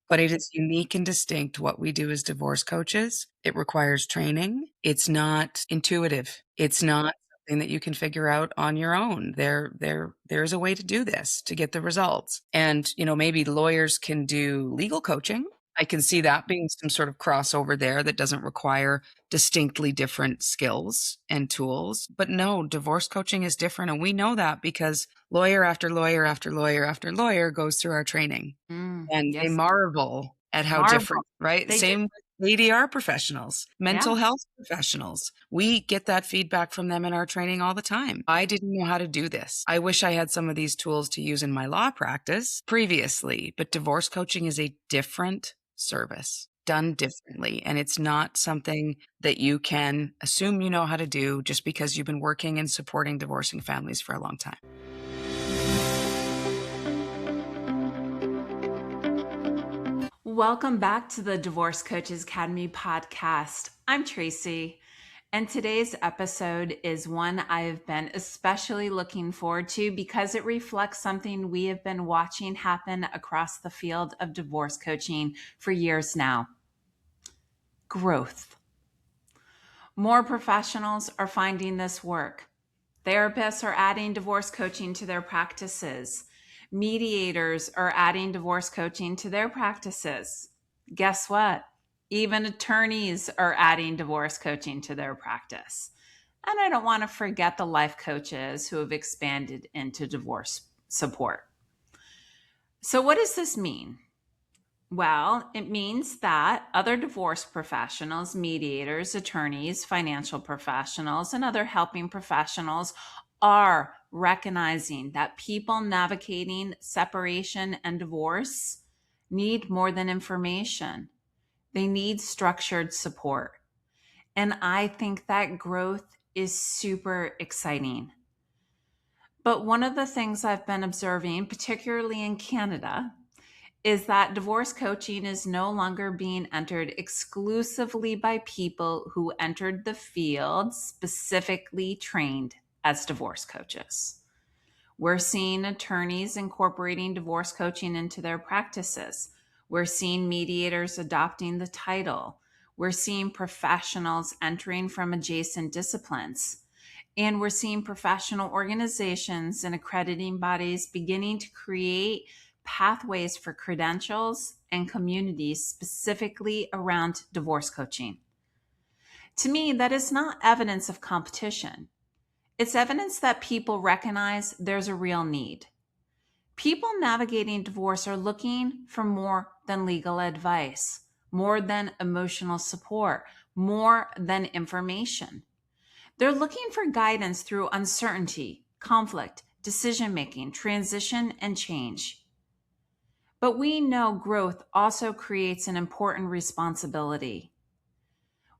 But it is unique and distinct what we do as divorce coaches. It requires training. It's not intuitive. It's not something that you can figure out on your own. There's a way to do this to get the results. And, maybe lawyers can do legal coaching. I can see that being some sort of crossover there that doesn't require distinctly different skills and tools. But no, divorce coaching is different. And we know that because lawyer after lawyer after lawyer after lawyer goes through our training. And they Yes. marvel at how Marvel. different, right? They do. Same with ADR professionals, Yeah. mental health professionals. We get that feedback from them in our training all the time. I didn't know how to do this. I wish I had some of these tools to use in my law practice previously, but divorce coaching is a different service done differently. And it's not something that you can assume you know how to do just because you've been working and supporting divorcing families for a long time. Welcome back to the Divorce Coaches Academy podcast. I'm Tracy, and today's episode is one I have been especially looking forward to because it reflects something we have been watching happen across the field of divorce coaching for years now. Growth. More professionals are finding this work. Therapists are adding divorce coaching to their practices. Mediators are adding divorce coaching to their practices. Guess what? Even attorneys are adding divorce coaching to their practice. And I don't want to forget the life coaches who have expanded into divorce support. So, what does this mean? Well, it means that other divorce professionals, mediators, attorneys, financial professionals, and other helping professionals are recognizing that people navigating separation and divorce need more than information. They need structured support. And I think that growth is super exciting. But one of the things I've been observing, particularly in Canada, is that divorce coaching is no longer being entered exclusively by people who entered the field specifically trained as divorce coaches. We're seeing attorneys incorporating divorce coaching into their practices. We're seeing mediators adopting the title. We're seeing professionals entering from adjacent disciplines. And we're seeing professional organizations and accrediting bodies beginning to create pathways for credentials and communities specifically around divorce coaching. To me, that is not evidence of competition. It's evidence that people recognize there's a real need. People navigating divorce are looking for more than legal advice, more than emotional support, more than information. They're looking for guidance through uncertainty, conflict, decision-making, transition, and change. But we know growth also creates an important responsibility.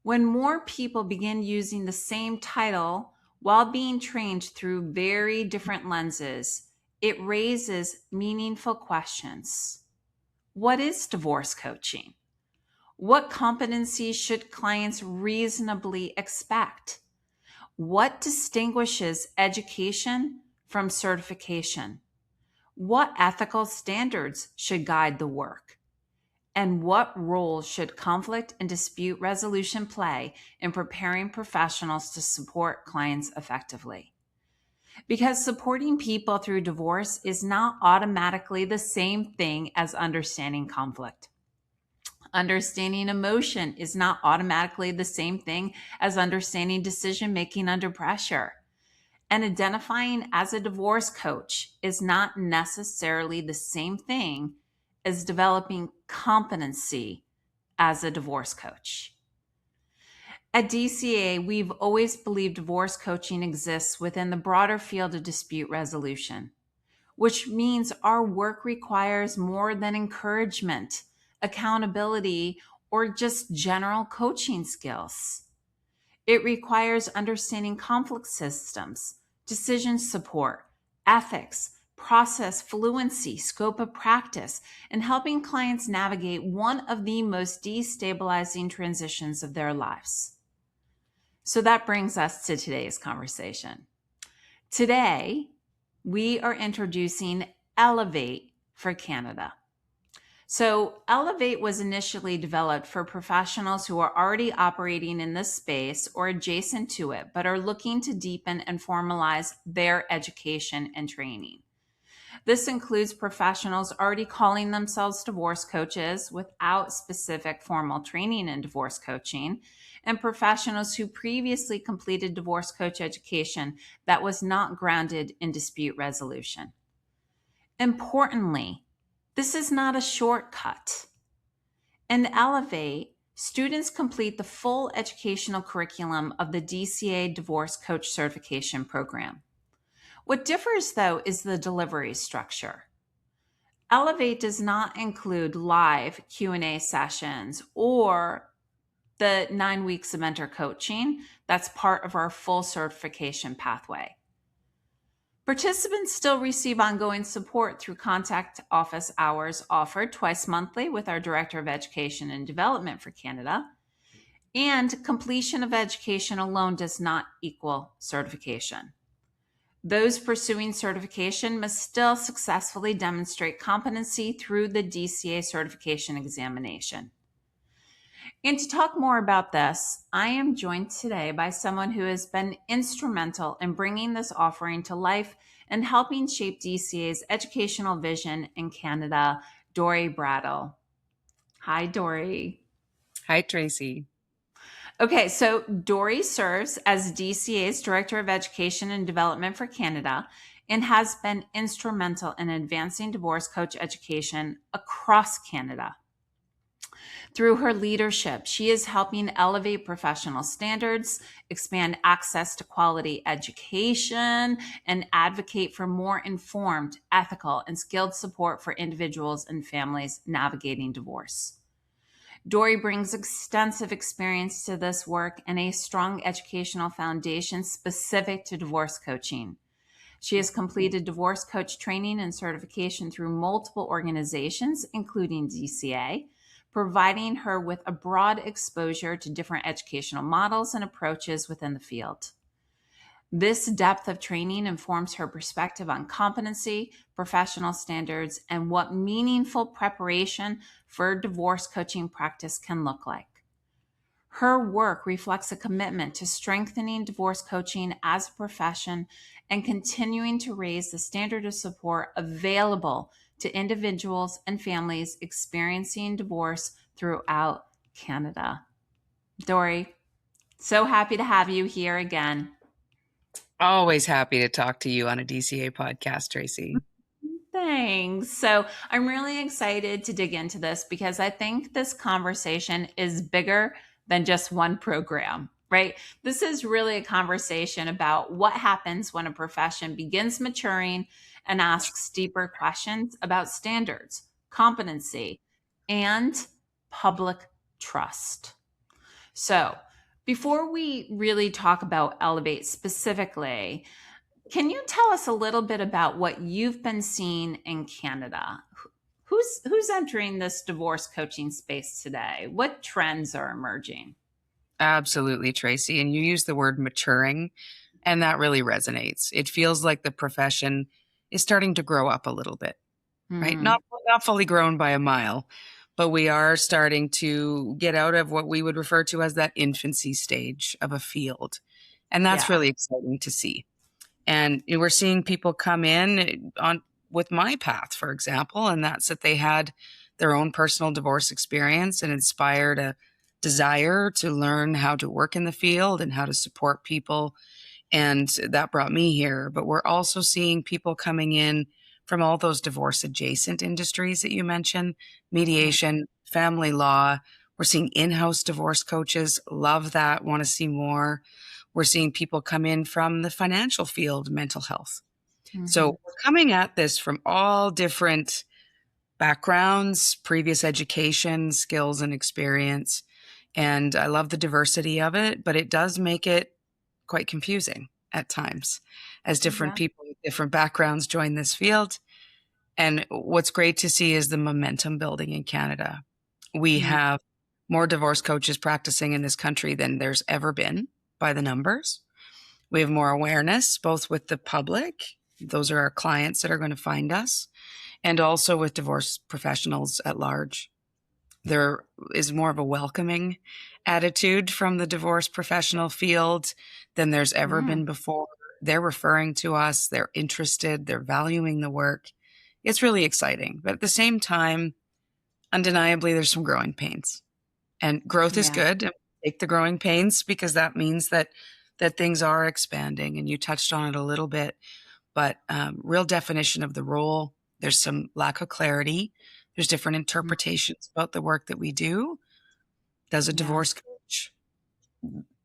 When more people begin using the same title while being trained through very different lenses, it raises meaningful questions. What is divorce coaching? What competencies should clients reasonably expect? What distinguishes education from certification? What ethical standards should guide the work? And what role should conflict and dispute resolution play in preparing professionals to support clients effectively? Because supporting people through divorce is not automatically the same thing as understanding conflict. Understanding emotion is not automatically the same thing as understanding decision making under pressure. And identifying as a divorce coach is not necessarily the same thing as developing competency as a divorce coach. At DCA, we've always believed divorce coaching exists within the broader field of dispute resolution, which means our work requires more than encouragement, accountability, or just general coaching skills. It requires understanding conflict systems, decision support, ethics, process fluency, scope of practice, and helping clients navigate one of the most destabilizing transitions of their lives. So that brings us to today's conversation. Today, we are introducing Elevate for Canada. So, Elevate was initially developed for professionals who are already operating in this space or adjacent to it, but are looking to deepen and formalize their education and training. This includes professionals already calling themselves divorce coaches without specific formal training in divorce coaching, and professionals who previously completed divorce coach education that was not grounded in dispute resolution. Importantly, this is not a shortcut. In Elevate, students complete the full educational curriculum of the DCA Divorce Coach Certification Program. What differs, though, is the delivery structure. Elevate does not include live Q&A sessions or the 9 weeks of mentor coaching. That's part of our full certification pathway. Participants still receive ongoing support through contact office hours offered twice monthly with our Director of Education and Development for Canada. And completion of education alone does not equal certification. Those pursuing certification must still successfully demonstrate competency through the DCA certification examination. And to talk more about this, I am joined today by someone who has been instrumental in bringing this offering to life and helping shape DCA's educational vision in Canada, Dori Braddell. Hi, Dori. Hi, Tracy. Okay, so Dori serves as DCA's Director of Education and Development for Canada and has been instrumental in advancing divorce coach education across Canada. Through her leadership, she is helping elevate professional standards, expand access to quality education, and advocate for more informed, ethical, and skilled support for individuals and families navigating divorce. Dori brings extensive experience to this work and a strong educational foundation specific to divorce coaching. She has completed divorce coach training and certification through multiple organizations, including DCA, providing her with a broad exposure to different educational models and approaches within the field. This depth of training informs her perspective on competency, professional standards, and what meaningful preparation for divorce coaching practice can look like. Her work reflects a commitment to strengthening divorce coaching as a profession and continuing to raise the standard of support available to individuals and families experiencing divorce throughout Canada. Dori, so happy to have you here again. Always happy to talk to you on a DCA podcast, Tracy. Thanks. So I'm really excited to dig into this because I think this conversation is bigger than just one program, right? This is really a conversation about what happens when a profession begins maturing and asks deeper questions about standards, competency, and public trust. So before we really talk about Elevate specifically, can you tell us a little bit about what you've been seeing in Canada? Who's entering this divorce coaching space today? What trends are emerging? Absolutely, Tracy. And you use the word maturing, and that really resonates. It feels like the profession is starting to grow up a little bit, right? Mm-hmm. Not fully grown by a mile, but we are starting to get out of what we would refer to as that infancy stage of a field. And that's Yeah. really exciting to see. And we're seeing people come in on with my path, for example, and that's that they had their own personal divorce experience and inspired a desire to learn how to work in the field and how to support people. And that brought me here. But we're also seeing people coming in from all those divorce adjacent industries that you mentioned, mediation, family law. We're seeing in-house divorce coaches, love that, want to see more. We're seeing people come in from the financial field, mental health. Mm-hmm. So we're coming at this from all different backgrounds, previous education, skills, and experience. And I love the diversity of it, but it does make it quite confusing at times as different people with different backgrounds join this field. And what's great to see is the momentum building in Canada. We have more divorce coaches practicing in this country than there's ever been by the numbers. We have more awareness, both with the public. Those are our clients that are going to find us. and also with divorce professionals at large. There is more of a welcoming attitude from the divorce professional field than there's ever Mm, been before. They're referring to us, they're interested, they're valuing the work. It's really exciting. But at the same time, undeniably, there's some growing pains. And growth is yeah. good. Take the growing pains because that means that things are expanding. And you touched on it a little bit, but real definition of the role. There's some lack of clarity. There's different Mm, interpretations about the work that we do. Does a yeah. divorce coach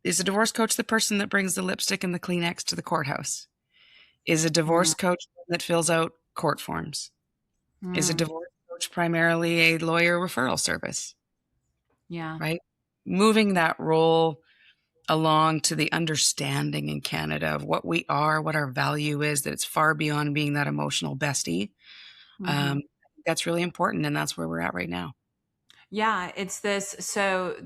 is a divorce coach the person that brings the lipstick and the Kleenex to the courthouse? Is a Mm, divorce coach that fills out court forms? Is a mm, divorce coach primarily a lawyer referral service? yeah. Right? Moving that role along to the understanding in Canada of what we are, what our value is, that it's far beyond being that emotional bestie. Hmm. That's really important, and that's where we're at right now. Yeah, it's this. So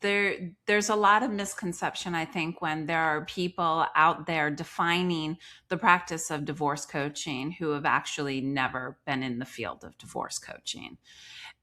there's a lot of misconception, I think, when there are people out there defining the practice of divorce coaching who have actually never been in the field of divorce coaching.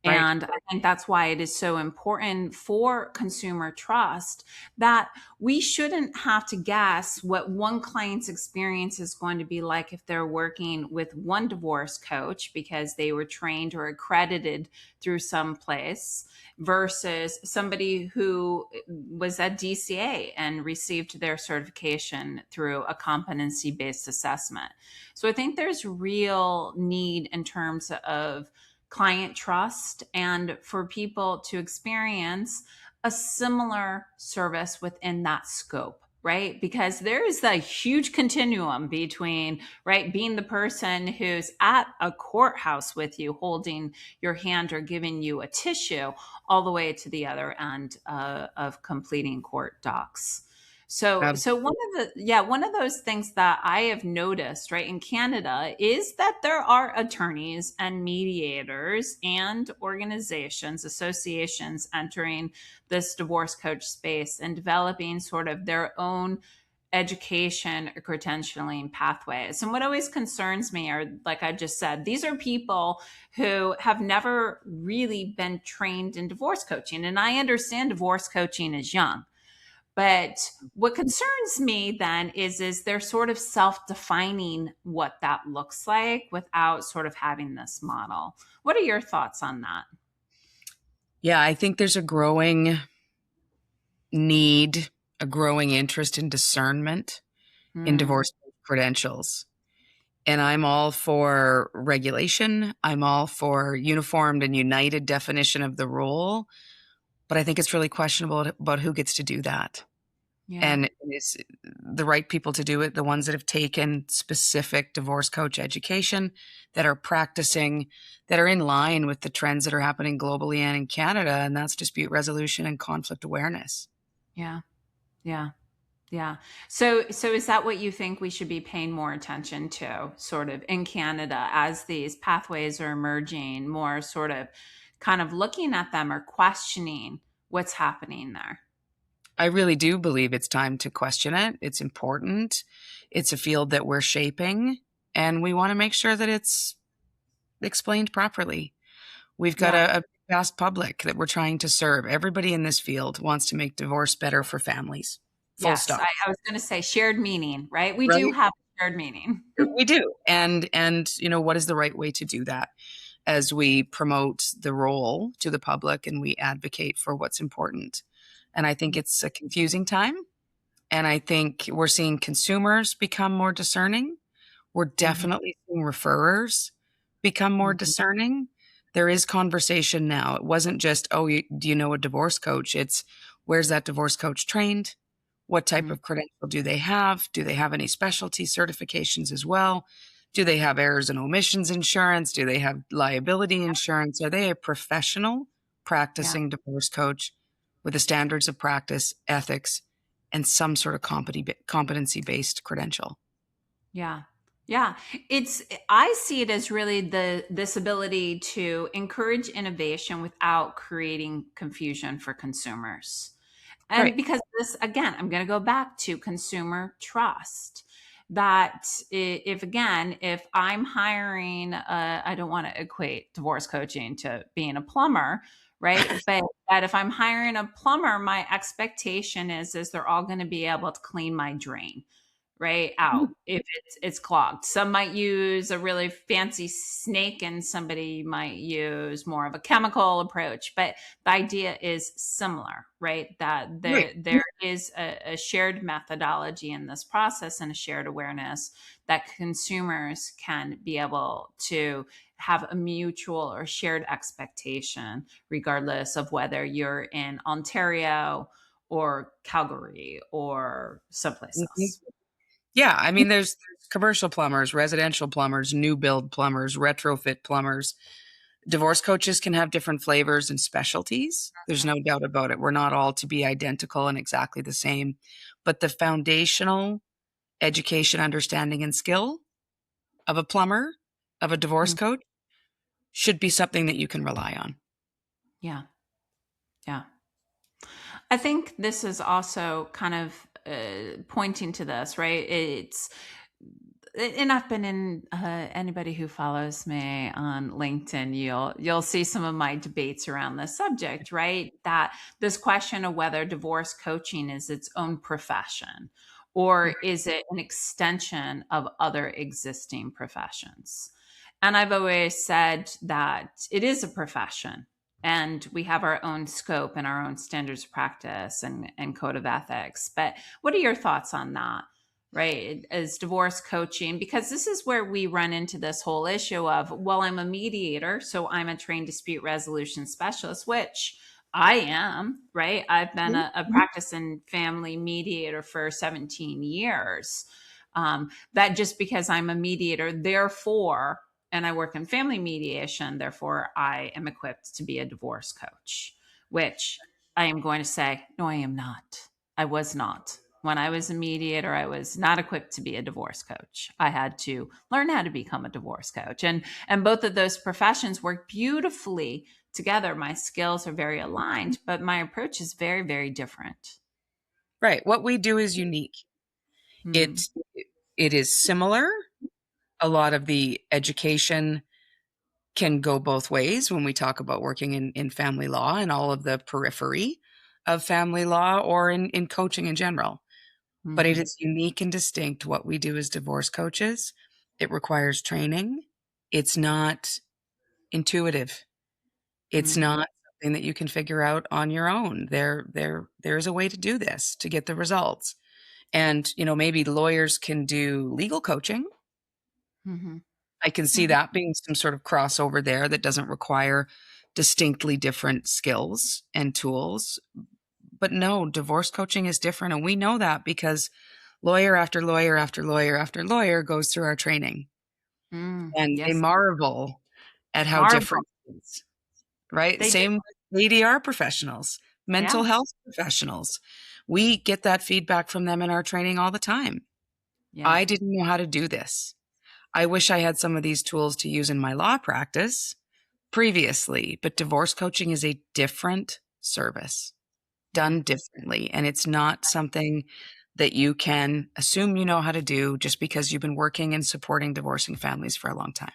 Right. And I think that's why it is so important for consumer trust that we shouldn't have to guess what one client's experience is going to be like if they're working with one divorce coach because they were trained or accredited through some place versus somebody who was at DCA and received their certification through a competency based assessment. So I think there's real need in terms of client trust and for people to experience a similar service within that scope, right? Because there is a huge continuum between, right, being the person who's at a courthouse with you holding your hand or giving you a tissue all the way to the other end of completing court docs. So one Absolutely. of one of those things that I have noticed, right, in Canada is that there are attorneys and mediators and organizations, associations entering this divorce coach space and developing sort of their own education or credentialing pathways. And what always concerns me are, like I just said, these are people who have never really been trained in divorce coaching. And I understand divorce coaching is young. But what concerns me then is they're sort of self-defining what that looks like without sort of having this model. What are your thoughts on that? Yeah, I think there's a growing need, a growing interest in discernment in Mm, divorce credentials. And I'm all for regulation. I'm all for uniformed and united definition of the role. But I think it's really questionable about who gets to do that. yeah, And is the right people to do it the ones that have taken specific divorce coach education, that are practicing, that are in line with the trends that are happening globally and in Canada, and that's dispute resolution and conflict awareness. yeah, yeah. Yeah. So is that what you think we should be paying more attention to sort of in Canada as these pathways are emerging, more sort of kind of looking at them or questioning what's happening there? I really do believe it's time to question it. It's important. It's a field that we're shaping, and we want to make sure that it's explained properly. We've got Yeah. a vast public that we're trying to serve. Everybody in this field wants to make divorce better for families. Full Yes. stop. I was going to say shared meaning, right? We do Right? have shared meaning. We do. And what is the right way to do that as we promote the role to the public and we advocate for what's important. And I think it's a confusing time. And I think we're seeing consumers become more discerning. We're Mhm, definitely seeing referrers become more mhm, discerning. There is conversation now. It wasn't just, oh, do you know a divorce coach? It's where's that divorce coach trained? What type mhm. of credential do they have? Do they have any specialty certifications as well? Do they have errors and omissions insurance? Do they have liability insurance? Are they a professional Yeah. practicing divorce coach with the standards of practice, ethics, and some sort of competency based credential? Yeah. Yeah. It's I see it as really the this ability to encourage innovation without creating confusion for consumers. And Right. because this again, I'm going to go back to consumer trust. that if again, if I'm hiring, I don't want to equate divorce coaching to being a plumber, right? But that if I'm hiring a plumber, my expectation is they're all going to be able to clean my drain right out if it's clogged. Some might use a really fancy snake and somebody might use more of a chemical approach, but the idea is similar, right? That Right. there is a shared methodology in this process and a shared awareness that consumers can be able to have a mutual or shared expectation regardless of whether you're in Ontario or Calgary or someplace Mhm. else. Yeah, I mean, there's commercial plumbers, residential plumbers, new build plumbers, retrofit plumbers. Divorce coaches can have different flavors and specialties. There's no doubt about it. We're not all to be identical and exactly the same, but the foundational education, understanding, and skill of a plumber, of a divorce Mm, coach, should be something that you can rely on. yeah, yeah. I think this is also kind of pointing to this, right? And I've been in anybody who follows me on LinkedIn, you'll see some of my debates around this subject, right? That this question of whether divorce coaching is its own profession or is it an extension of other existing professions? And I've always said that it is a profession and we have our own scope and our own standards of practice and code of ethics. But what are your thoughts on that? Right, as divorce coaching, because this is where we run into this whole issue of, well, I'm a mediator, so I'm a trained dispute resolution specialist, which I am, right? I've been a practice and family mediator for 17 years. That just because I'm a mediator, therefore, and I work in family mediation, therefore, I am equipped to be a divorce coach, which I am going to say, no, I am not. I was not. When I was a mediator, I was not equipped to be a divorce coach. I had to learn how to become a divorce coach. And both of those professions work beautifully together. My skills are very aligned, but my approach is very, very different. Right. What we do is unique. Hmm. It it is similar. A lot of the education can go both ways when we talk about working in family law and all of the periphery of family law or in coaching in general. But it Hmm. is unique and distinct what we do as divorce coaches. It requires training. It's not intuitive. It's Hmm. not something that you can figure out on your own. There's a way to do this to get the results. And, maybe lawyers can do legal coaching. Hmm. I can see Hmm. that being some sort of crossover there that doesn't require distinctly different skills and tools. But no, divorce coaching is different. And we know that because lawyer after lawyer after lawyer after lawyer goes through our training Mm, and they yes. marvel at how Marvel. different it is, right? They do. Same with ADR professionals, mental Yeah. health professionals. We get that feedback from them in our training all the time. Yeah. I didn't know how to do this. I wish I had some of these tools to use in my law practice previously, but divorce coaching is a different service Yeah. done differently. And it's not something that you can assume you know how to do just because you've been working and supporting divorcing families for a long time.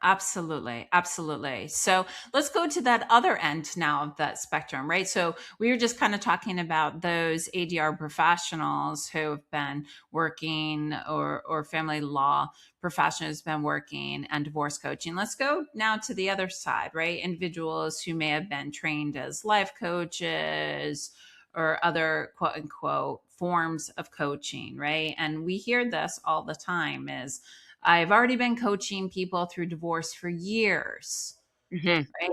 Absolutely. Absolutely. So let's go to that other end now of that spectrum, right? So we were just kind of talking about those ADR professionals who have been working or family law professionals been working and divorce coaching. Let's go now to the other side, right? Individuals who may have been trained as life coaches or other quote unquote forms of coaching, right? And we hear this all the time is I've already been coaching people through divorce for years, Mhm. right?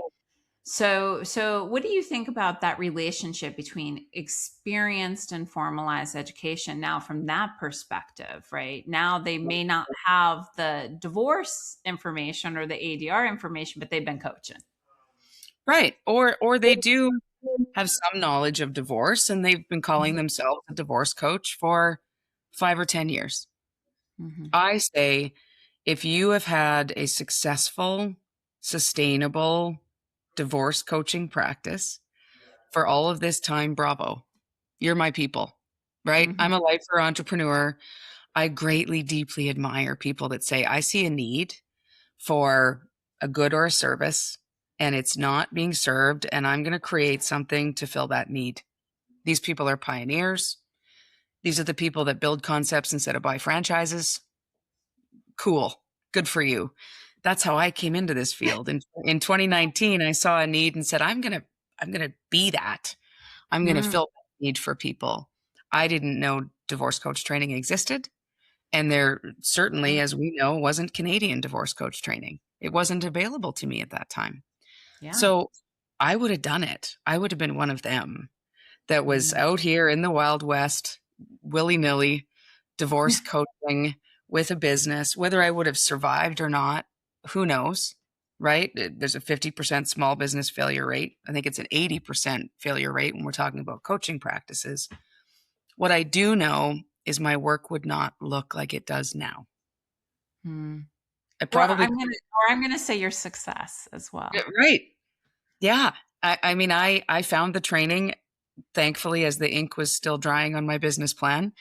So what do you think about that relationship between experienced and formalized education now from that perspective, right? Now they may not have the divorce information or the ADR information, but they've been coaching. Right. Or they do have some knowledge of divorce and they've been calling Mhm. themselves a divorce coach for 5 or 10 years. Mhm. I say if you have had a successful, sustainable divorce coaching practice for all of this time, bravo. You're my people, right? Mhm. I'm a lifer entrepreneur. I greatly, deeply admire people that say, I see a need for a good or a service, and it's not being served, and I'm going to create something to fill that need. These people are pioneers. These are the people that build concepts instead of buy franchises. Cool. Good for you. That's how I came into this field. In 2019, I saw a need and said, I'm going to be that. I'm going to Mm, fill that need for people. I didn't know divorce coach training existed. And there certainly, as we know, wasn't Canadian divorce coach training. It wasn't available to me at that time. yeah. So I would have done it. I would have been one of them that was Mm. out here in the Wild West, willy nilly, divorce coaching with a business. Whether I would have survived or not, who knows, right? There's a 50% small business failure rate. I think it's an 80% failure rate when we're talking about coaching practices. What I do know is my work would not look like it does now. Mm. I Or probably, I'm gonna say your success as well. right. Yeah. I mean, I found the training, thankfully, as the ink was still drying on my business plan,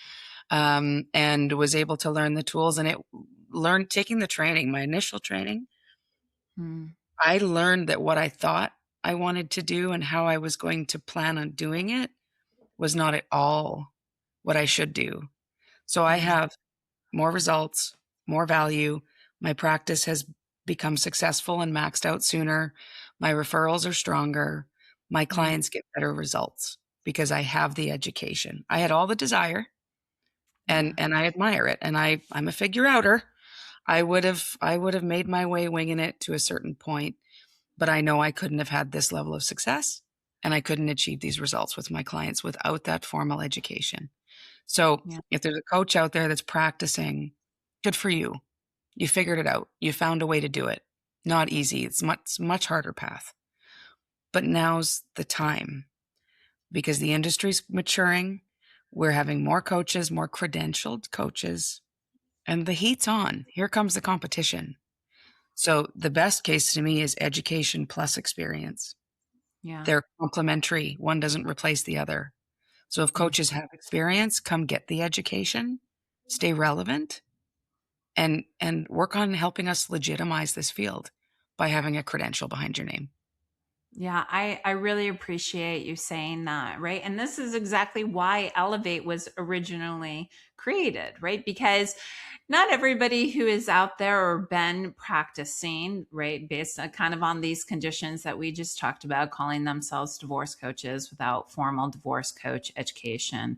and was able to learn the tools. And it learned taking the training, my initial training, Mm. I learned that what I thought I wanted to do and how I was going to plan on doing it was not at all what I should do. So I Mm. have more results, more value. My practice has become successful and maxed out sooner. My referrals are stronger. My Mm. clients get better results because I have the education. I had all the desire, Yeah. and I admire it. And I'm a figure outer. I would have made my way winging it to a certain point, but I know I couldn't have had this level of success and I couldn't achieve these results with my clients without that formal education. So Yeah. if there's a coach out there that's practicing, good for you. You figured it out. You found a way to do it. Not easy. It's much harder path. But now's the time because the industry's maturing. We're having more coaches, more credentialed coaches, and the heat's on. Here comes the competition. So the best case to me is education plus experience. Yeah. They're complementary. One doesn't replace the other. So if Mm. coaches have experience, come get the education, stay relevant, and work on helping us legitimize this field by having a credential behind your name. Yeah, I really appreciate you saying that, right? And this is exactly why Elevate was originally created, right? Because not everybody who is out there or been practicing, right, based on kind of on these conditions that we just talked about, calling themselves divorce coaches without formal divorce coach education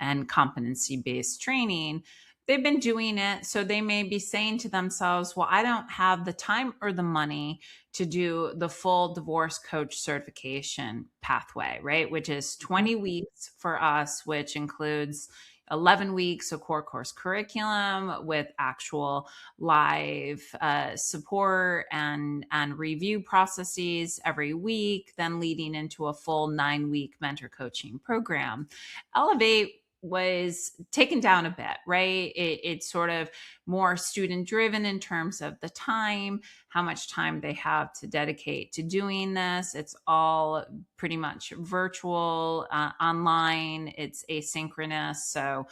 and competency based training. They've been doing it. So they may be saying to themselves, well, I don't have the time or the money to do the full divorce coach certification pathway, right? Which is 20 weeks for us, which includes 11 weeks of core course curriculum with actual live support and review processes every week, then leading into a full 9-week mentor coaching program. Elevate was taken down a bit, right? It's sort of more student driven in terms of the time, how much time they have to dedicate to doing this. It's all pretty much virtual, online, it's asynchronous. So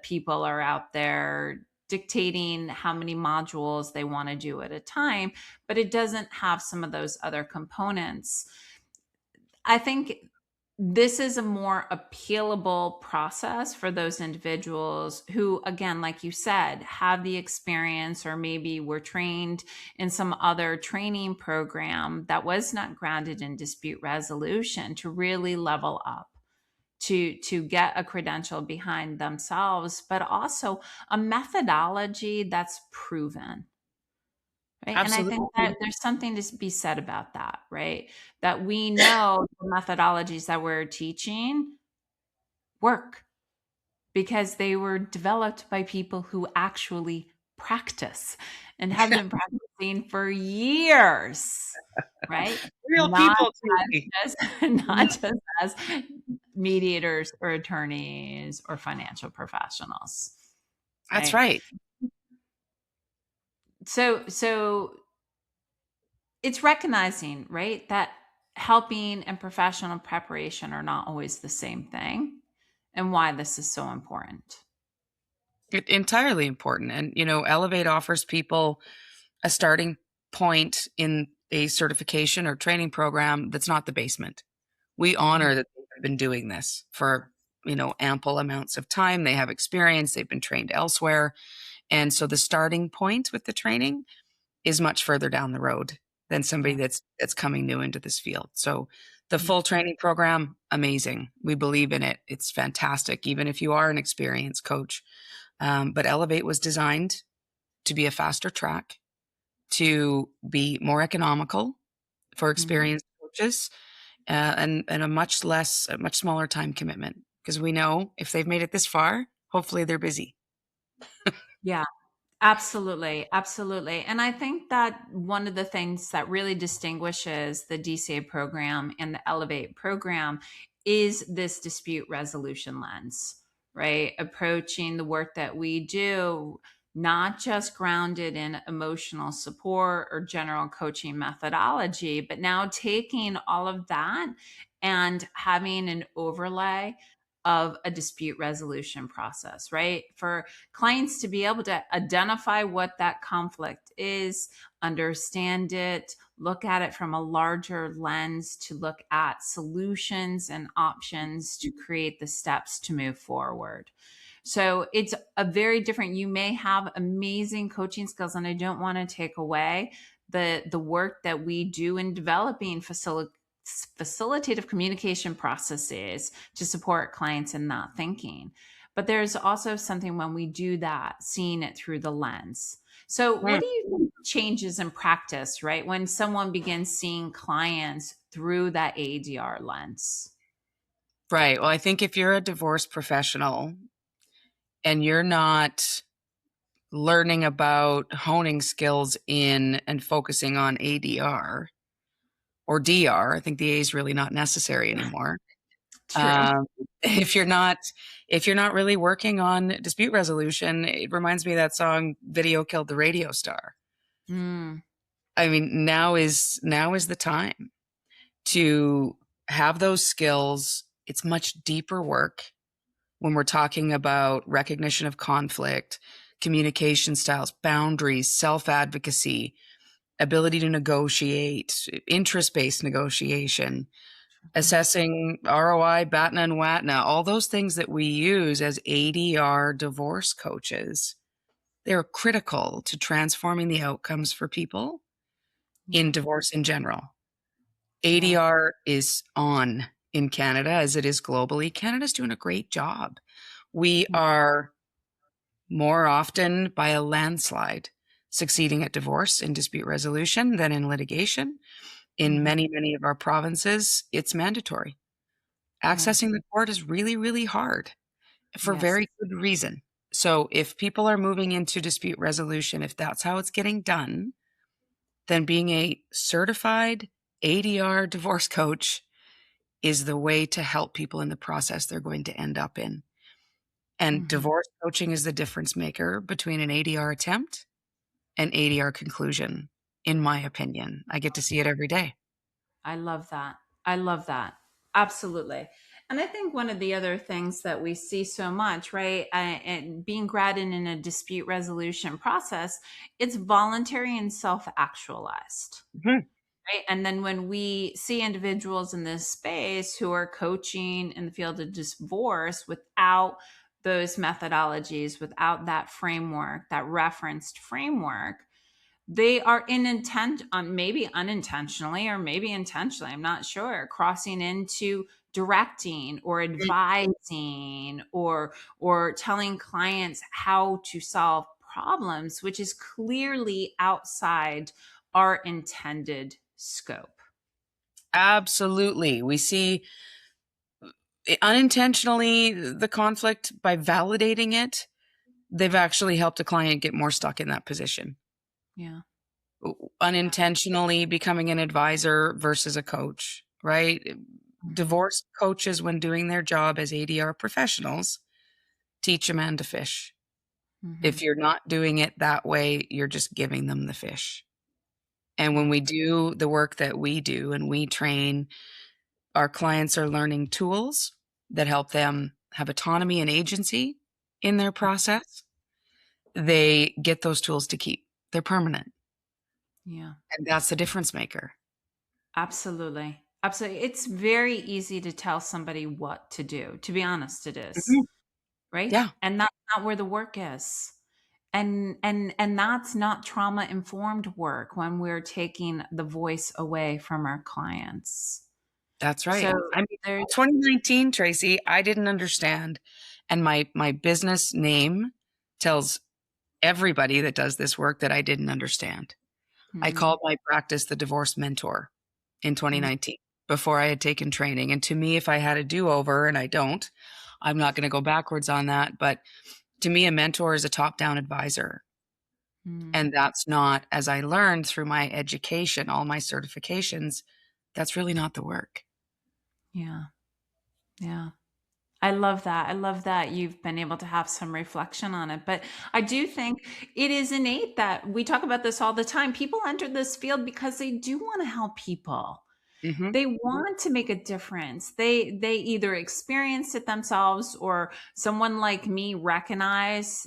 people are out there dictating how many modules they want to do at a time, but it doesn't have some of those other components. I think this is a more appealable process for those individuals who, again, like you said, have the experience or maybe were trained in some other training program that was not grounded in dispute resolution to really level up. To get a credential behind themselves, but also a methodology that's proven, right? And I think Absolutely. that there's something to be said about that, right? That we know the methodologies that we're teaching work because they were developed by people who actually practice and have been practicing for years, right? Real Not people, as Tracy. just not just as mediators or attorneys or financial professionals, That's right? right. So it's recognizing, right, that helping and professional preparation are not always the same thing and why this is so important. Entirely important. And, Elevate offers people a starting point in a certification or training program that's not the basement. We Mhm. honor that they've been doing this for, ample amounts of time. They have experience, they've been trained elsewhere. And so the starting point with the training is much further down the road than somebody Yeah. that's coming new into this field. So the Mm. full training program, amazing. We believe in it. It's fantastic, even if you are an experienced coach. But Elevate was designed to be a faster track, to be more economical for Mhm. experienced coaches, and a much smaller time commitment. Because we know if they've made it this far, hopefully they're busy. Yeah. Absolutely, absolutely. And I think that one of the things that really distinguishes the DCA program and the Elevate program is this dispute resolution lens, right? Approaching the work that we do, not just grounded in emotional support or general coaching methodology, but now taking all of that and having an overlay of a dispute resolution process, right? For clients to be able to identify what that conflict is, understand it, look at it from a larger lens to look at solutions and options to create the steps to move forward. So it's a very different, you may have amazing coaching skills, and I don't want to take away the work that we do in developing facilitative communication processes to support clients in that thinking. But there's also something when we do that, seeing it through the lens. So, what Mm. do you think changes in practice, right? When someone begins seeing clients through that ADR lens? Right. Well, I think if you're a divorce professional and you're not learning about honing skills in and focusing on ADR or DR, I think the A is really not necessary anymore. True. Um, if you're not if you're not really working on dispute resolution, it reminds me of that song "Video Killed the Radio Star." Mm, I mean, now is the time to have those skills. It's much deeper work when we're talking about recognition of conflict, communication styles, boundaries, self-advocacy, ability to negotiate, interest-based negotiation, assessing ROI, BATNA and WATNA, all those things that we use as ADR divorce coaches. They're critical to transforming the outcomes for people in yeah. divorce in general. Yeah. ADR is on in Canada as it is globally. Canada's doing a great job. We are more often by a landslide succeeding at divorce and dispute resolution than in litigation. In Mhm. many, many of our provinces, it's mandatory. Yeah. Accessing the court is really, really hard for Yes. very good reason. So if people are moving into dispute resolution, if that's how it's getting done, then being a certified ADR divorce coach is the way to help people in the process they're going to end up in. And Mhm. divorce coaching is the difference maker between an ADR attempt and ADR conclusion, in my opinion. I get to see it every day. I love that. I love that. Absolutely. And I think one of the other things that we see so much, right, and being graded in a dispute resolution process, it's voluntary and self actualized. Mhm. Right. And then when we see individuals in this space who are coaching in the field of divorce without those methodologies, without that framework, that referenced framework, they are in intent on, maybe unintentionally or maybe intentionally, I'm not sure, crossing into directing or advising or telling clients how to solve problems, which is clearly outside our intended scope. Absolutely. We see unintentionally the conflict by validating it. They've actually helped a client get more stuck in that position. Yeah. Unintentionally becoming an advisor versus a coach, right? Hmm. Divorce coaches, when doing their job as ADR professionals, teach a man to fish. Hmm. If you're not doing it that way, you're just giving them the fish. And when Yeah. we do the work that we do and we train, our clients are learning tools that help them have autonomy and agency in their process. they get those tools to keep. They're permanent, Yeah. and that's the difference maker. Absolutely. Absolutely. It's very easy to tell somebody what to do. To be honest, it is, Mhm. right? Yeah, And that's not where the work is. And that's not trauma informed work when we're taking the voice away from our clients. that's So right. I mean, there's 2019, Tracy, I didn't understand, and my business name tells everybody that does this work that I didn't understand. I mm, called my practice the divorce mentor in mm, 2019 before I had taken training. And to me, if I had a do over, and I don't, I'm not going to go backwards on that. But to me, a mentor is a top down advisor. mm. And that's not, as I learned through my education, all my certifications, that's really not the work. Yeah. Yeah. I love that. I love that you've been able to have some reflection on it. But I do think it is innate that we talk about this all the time. People enter this field because they do want to help people. Hmm. They want to make a difference. They either experience it themselves or someone like me recognize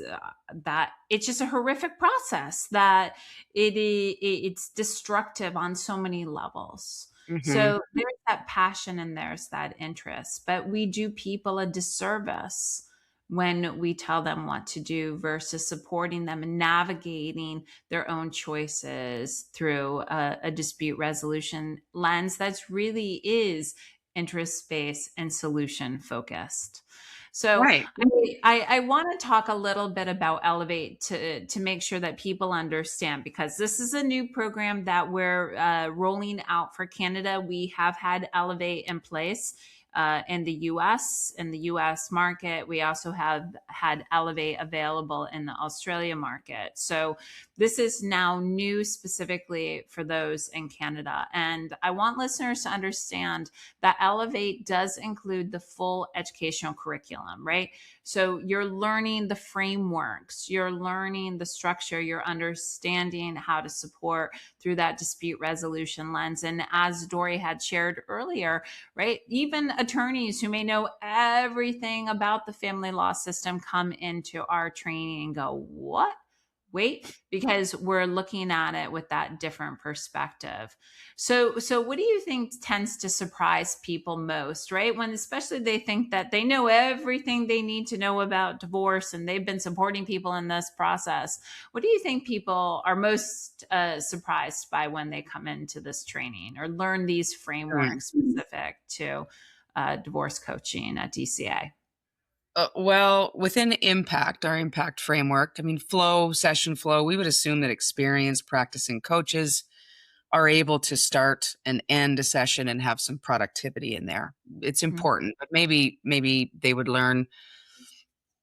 that it's just a horrific process, that it's destructive on so many levels. Hmm. So there's that passion and there's that interest, but we do people a disservice when we tell them what to do versus supporting them and navigating their own choices through a dispute resolution lens that's really is interest based and solution focused. So Right. I want to talk a little bit about Elevate to make sure that people understand, because this is a new program that we're rolling out for Canada. We have had Elevate in place in the US market. We also have had Elevate available in the Australia market. So this is now new specifically for those in Canada. And I want listeners to understand that Elevate does include the full educational curriculum, right? So you're learning the frameworks, you're learning the structure, you're understanding how to support through that dispute resolution lens. And as Dori had shared earlier, right, even attorneys who may know everything about the family law system come into our training and go, what? Wait, because we're looking at it with that different perspective. So what do you think tends to surprise people most, right? When especially they think that they know everything they need to know about divorce and they've been supporting people in this process. What do you think people are most surprised by when they come into this training or learn these frameworks specific to divorce coaching at DCA? Well, within Impact, our Impact framework, I mean, flow, session flow, we would assume that experienced practicing coaches are able to start and end a session and have some productivity in there. It's important, but maybe they would learn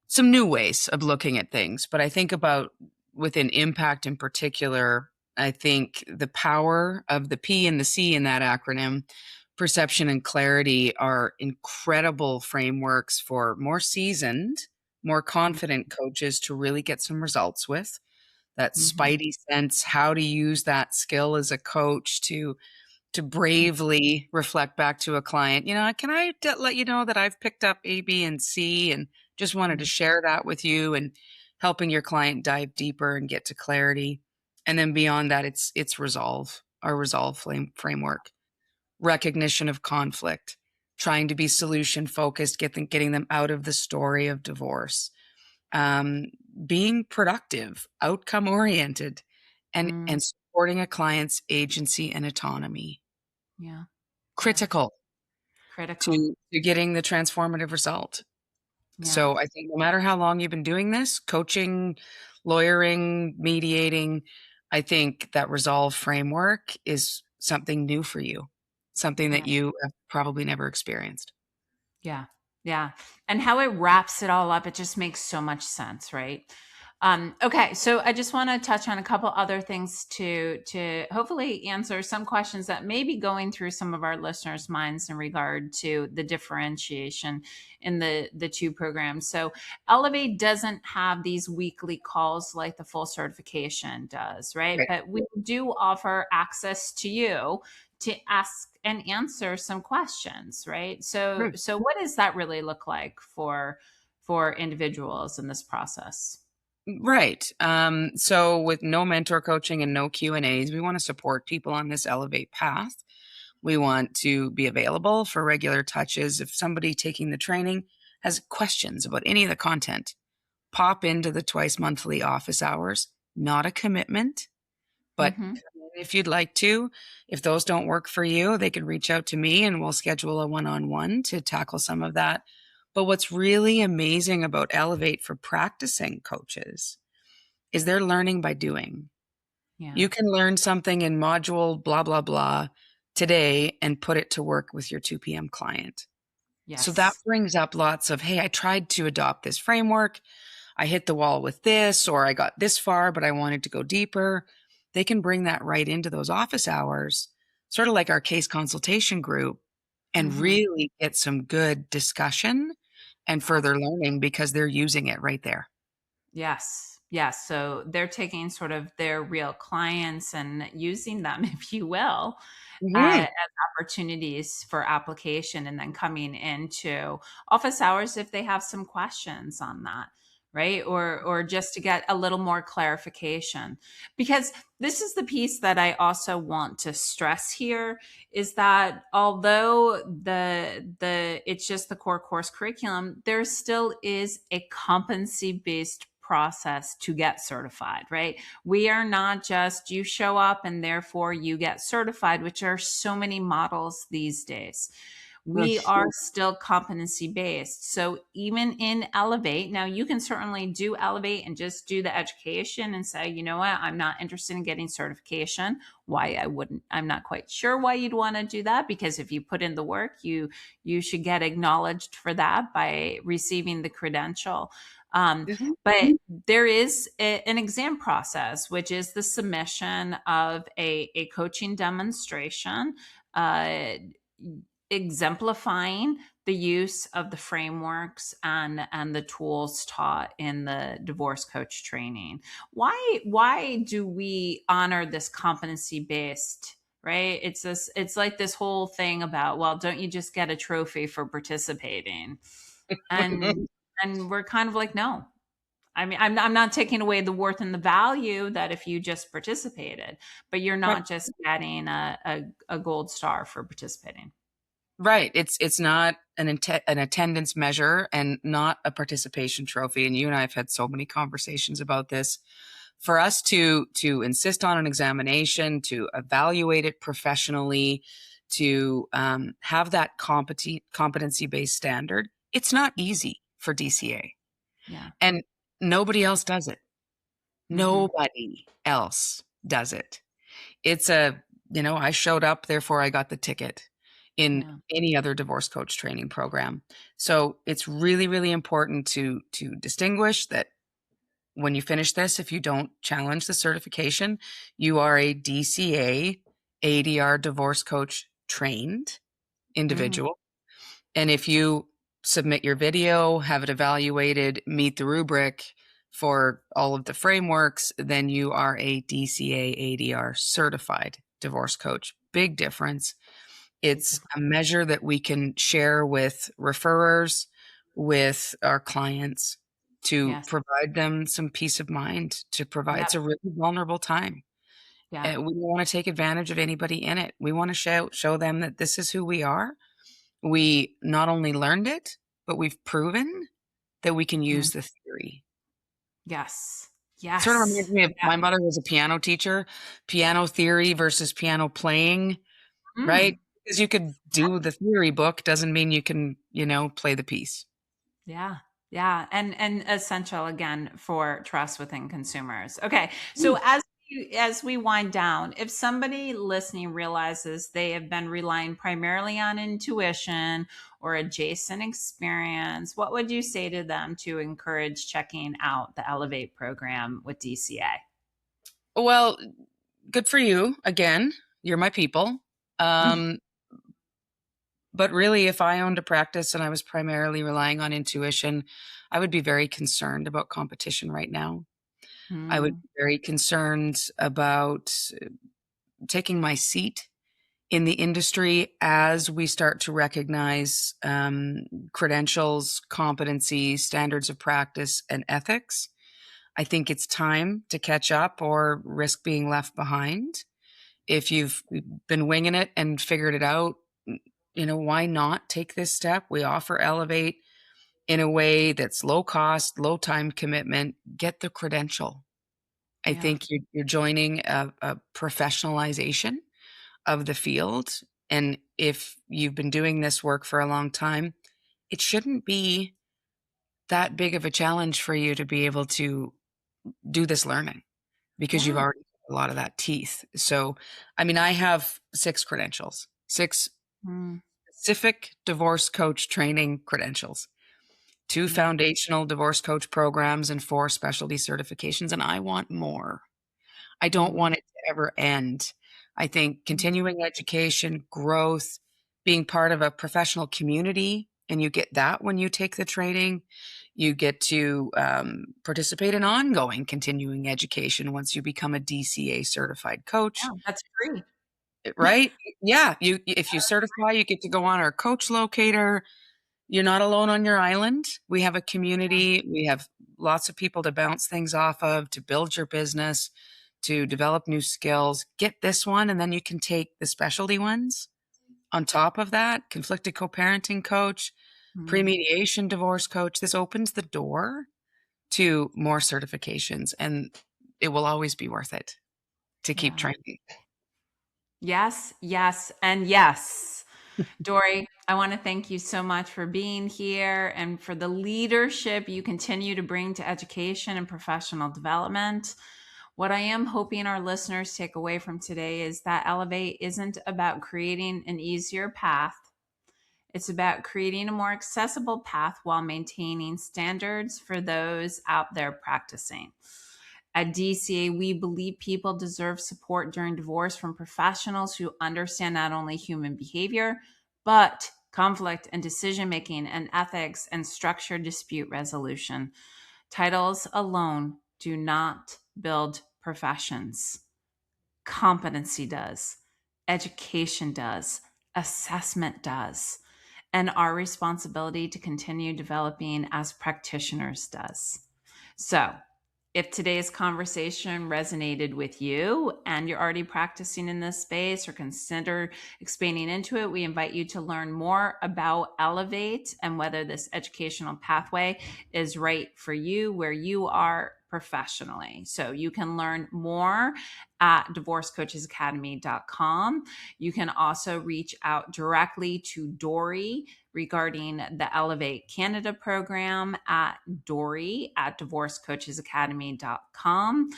some new ways of looking at things. But I think about within Impact in particular, I think the power of the P and the C in that acronym, perception and clarity, are incredible frameworks for more seasoned, more confident coaches to really get some results with. That Mm-hmm. spidey sense, how to use that skill as a coach to bravely reflect back to a client, can I let you know that I've picked up A, B, and C, and just wanted to share that with you, and helping your client dive deeper and get to clarity. And then beyond that, it's resolve, our resolve framework, recognition of conflict, trying to be solution focused, getting them out of the story of divorce, um, being productive, outcome oriented, Mm, and supporting a client's agency and autonomy. yeah, yeah, Critical critical. to getting the transformative result. Yeah, So I think no matter how long you've been doing this, coaching, lawyering, mediating, I think that resolve framework is something new for you, something yeah. that you have probably never experienced. Yeah. Yeah. And how it wraps it all up, it just makes so much sense, right? Okay, so I just want to touch on a couple other things to hopefully answer some questions that may be going through some of our listeners' minds in regard to the differentiation in the two programs. So Elevate doesn't have these weekly calls like the full certification does, right? Right. But we do offer access to you to ask and answer some questions, right? Hmm. So what does that really look like for individuals in this process? Right. So with no mentor coaching and no Q&As, we want to support people on this Elevate path. We want to be available for regular touches. If somebody taking the training has questions about any of the content, pop into the twice monthly office hours. Not a commitment, but Mm-hmm. if you'd like to, if those don't work for you, they can reach out to me and we'll schedule a one-on-one to tackle some of that. But what's really amazing about Elevate for practicing coaches is they're learning by doing. Yeah. You can learn something in module blah, blah, blah today and put it to work with your 2 p.m. client. So that Yes. brings up lots of, hey, I tried to adopt this framework. I hit the wall with this, or I got this far, but I wanted to go deeper. They can bring that right into those office hours, sort of like our case consultation group, and Mm-hmm. really get some good discussion and further learning because they're using it right there. Yes. Yes. So they're taking sort of their real clients and using them, if you will, Mhm. as opportunities for application and then coming into office hours if they have some questions on that, right? Or just to get a little more clarification. Because this is the piece that I also want to stress here is that although the it's just the core course curriculum, there still is a competency based process to get certified, right? We are not just you show up and therefore you get certified, which are so many models these days. We are still competency based. So even in Elevate, now you can certainly do Elevate and just do the education and say, you know what, I'm not interested in getting certification. Why I wouldn't, I'm not quite sure why you'd want to do that, because if you put in the work, you should get acknowledged for that by receiving the credential. Mhm. But there is an exam process, which is the submission of a coaching demonstration, uh, exemplifying the use of the frameworks and the tools taught in the divorce coach training. Why do we honor this competency based, right? It's like this whole thing about, well, don't you just get a trophy for participating? And and we're kind of like, no. I mean, I'm not taking away the worth and the value that if you just participated, but you're Right. not just getting a gold star for participating. Right. It's not an attendance measure and not a participation trophy. And you and I have had so many conversations about this. For us to insist on an examination, to evaluate it professionally, to have that competency based standard, it's not easy for DCA, Yeah. and nobody else does it. Mm-hmm. Nobody else does it. It's a, I showed up, therefore I got the ticket in Yeah. any other divorce coach training program. So it's really, really important to distinguish that when you finish this, if you don't challenge the certification, you are a DCA ADR divorce coach trained Mm-hmm. individual. And if you submit your video, have it evaluated, meet the rubric for all of the frameworks, then you are a DCA ADR certified divorce coach. Big difference. Big It's difference. a measure that we can share with referrers, with our clients to Yes. provide them some peace of mind, to provide Yep. it's a really vulnerable time. Yeah. We don't want to take advantage of anybody in it. We want to show them that this is who we are. We not only learned it, but we've proven that we can Mm. use the theory. Yes. Sort of reminds Yes. me of Yeah. my mother was a piano teacher, piano theory versus piano playing, right? Mm. Because you could do the theory book doesn't mean you can, play the piece. Yeah. Yeah. And essential again for trust within consumers. Okay. Mm. So as we wind down, if somebody listening realizes they have been relying primarily on intuition or adjacent experience, what would you say to them to encourage checking out the Elevate program with DCA? Well, good for you. Again, you're my people. Um, but really, if I owned a practice and I was primarily relying on intuition, I would be very concerned about competition right now. I would Mm, be very concerned about taking my seat in the industry as we start to recognize credentials, competency, standards of practice, and ethics. I think it's time to catch up or risk being left behind. If you've been winging it and figured it out, why not take this step? We offer Elevate in a way that's low cost, low time commitment. Get the credential. I Yeah. think you're joining a professionalization of the field. And if you've been doing this work for a long time, it shouldn't be that big of a challenge for you to be able to do this learning because you've Yeah. already got a lot of that teeth. So, I mean, I have 6 credentials, 6 Mm, specific divorce coach training credentials, 2 yeah. foundational divorce coach programs, and 4 specialty certifications. And I want more. I don't Mm, want it to ever end. I think mm, continuing education, growth, being part of a professional community, and you get that when you take the training. You get to participate in ongoing continuing education once you become a DCA certified yeah, coach, that's free. right? Yeah, if you certify, you get to go on our coach locator. You're not alone on your island. We have a community. We have lots of people to bounce things off of, to build your business, to develop new skills. Get this one, and then you can take the specialty ones on top of that. Conflicted co-parenting coach, Mm, pre-mediation divorce coach. This opens the door to more certifications, and it will always be worth it to keep yeah. training. Yes, yes, and yes. Dori, I want to thank you so much for being here and for the leadership you continue to bring to education and professional development. What I am hoping our listeners take away from today is that Elevate isn't about creating an easier path. It's about creating a more accessible path while maintaining standards for those out there practicing. At DCA, we believe people deserve support during divorce from professionals who understand not only human behavior, but conflict and decision making and ethics and structured dispute resolution. Titles alone do not build professions. Competency does, education does, assessment does, and our responsibility to continue developing as practitioners does. So, if today's conversation resonated with you and you're already practicing in this space or consider expanding into it, we invite you to learn more about Elevate and whether this educational pathway is right for you where you are professionally. So you can learn more at divorcecoachesacademy.com. You can also reach out directly to Dori regarding the Elevate Canada program at Dori at divorcecoachesacademy.com.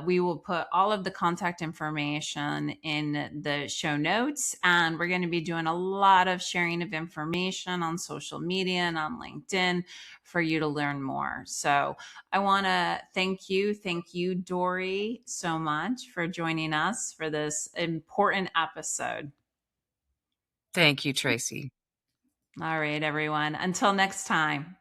We will put all of the contact information in the show notes, and we're going to be doing a lot of sharing of information on social media and on LinkedIn for you to learn more. So I want to thank you, Dori, so much for joining us for this important episode. Thank you, Tracy. All right, everyone. Until next time.